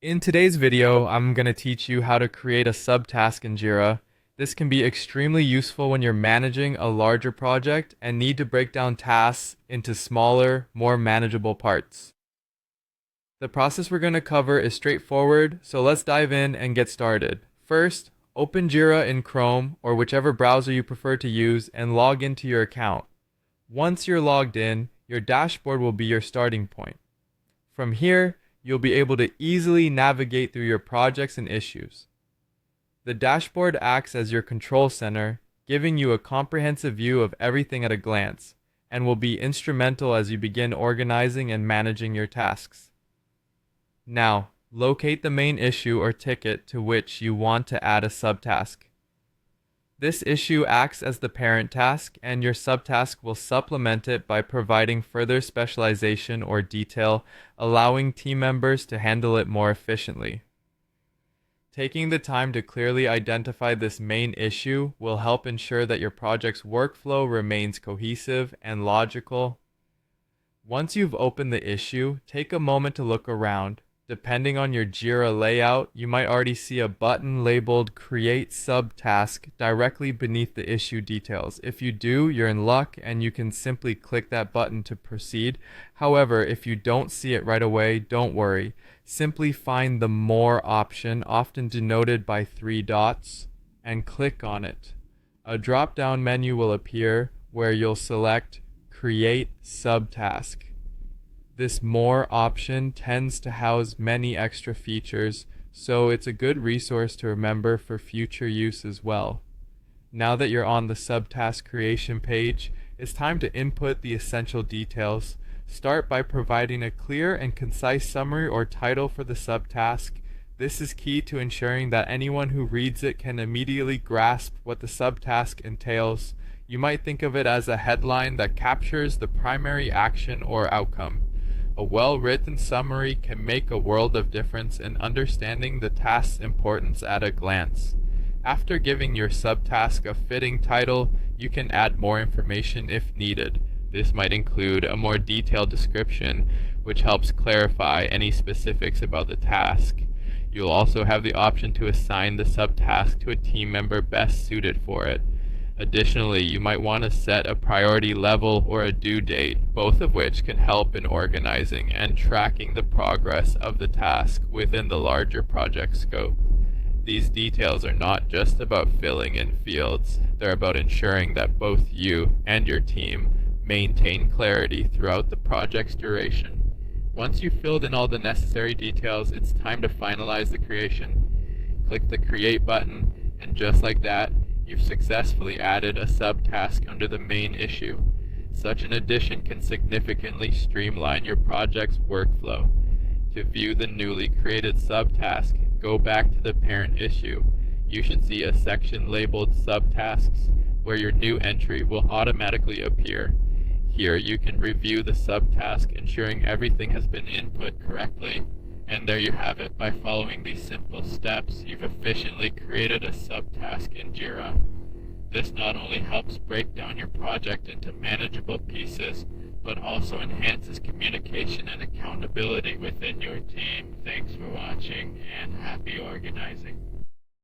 In today's video, I'm going to teach you how to create a subtask in Jira. This can be extremely useful when you're managing a larger project and need to break down tasks into smaller, more manageable parts. The process we're going to cover is straightforward, so let's dive in and get started. First, open Jira in Chrome or whichever browser you prefer to use and log into your account. Once you're logged in, your dashboard will be your starting point. From here, you'll be able to easily navigate through your projects and issues. The dashboard acts as your control center, giving you a comprehensive view of everything at a glance, and will be instrumental as you begin organizing and managing your tasks. Now, locate the main issue or ticket to which you want to add a subtask. This issue acts as the parent task, and your subtask will supplement it by providing further specialization or detail, allowing team members to handle it more efficiently. Taking the time to clearly identify this main issue will help ensure that your project's workflow remains cohesive and logical. Once you've opened the issue, take a moment to look around. Depending on your Jira layout, you might already see a button labeled Create Subtask directly beneath the issue details. If you do, you're in luck and you can simply click that button to proceed. However, if you don't see it right away, don't worry. Simply find the More option, often denoted by 3 dots, and click on it. A drop-down menu will appear where you'll select Create Subtask. This More option tends to house many extra features, so it's a good resource to remember for future use as well. Now that you're on the subtask creation page, it's time to input the essential details. Start by providing a clear and concise summary or title for the subtask. This is key to ensuring that anyone who reads it can immediately grasp what the subtask entails. You might think of it as a headline that captures the primary action or outcome. A well-written summary can make a world of difference in understanding the task's importance at a glance. After giving your subtask a fitting title, you can add more information if needed. This might include a more detailed description, which helps clarify any specifics about the task. You'll also have the option to assign the subtask to a team member best suited for it. Additionally, you might want to set a priority level or a due date, both of which can help in organizing and tracking the progress of the task within the larger project scope. These details are not just about filling in fields, they're about ensuring that both you and your team maintain clarity throughout the project's duration. Once you've filled in all the necessary details, it's time to finalize the creation. Click the Create button, and just like that, you've successfully added a subtask under the main issue. Such an addition can significantly streamline your project's workflow. To view the newly created subtask, go back to the parent issue. You should see a section labeled Subtasks, where your new entry will automatically appear. Here you can review the subtask, ensuring everything has been input correctly. And there you have it. By following these simple steps, you've efficiently created a subtask in Jira. This not only helps break down your project into manageable pieces, but also enhances communication and accountability within your team. Thanks for watching, and happy organizing.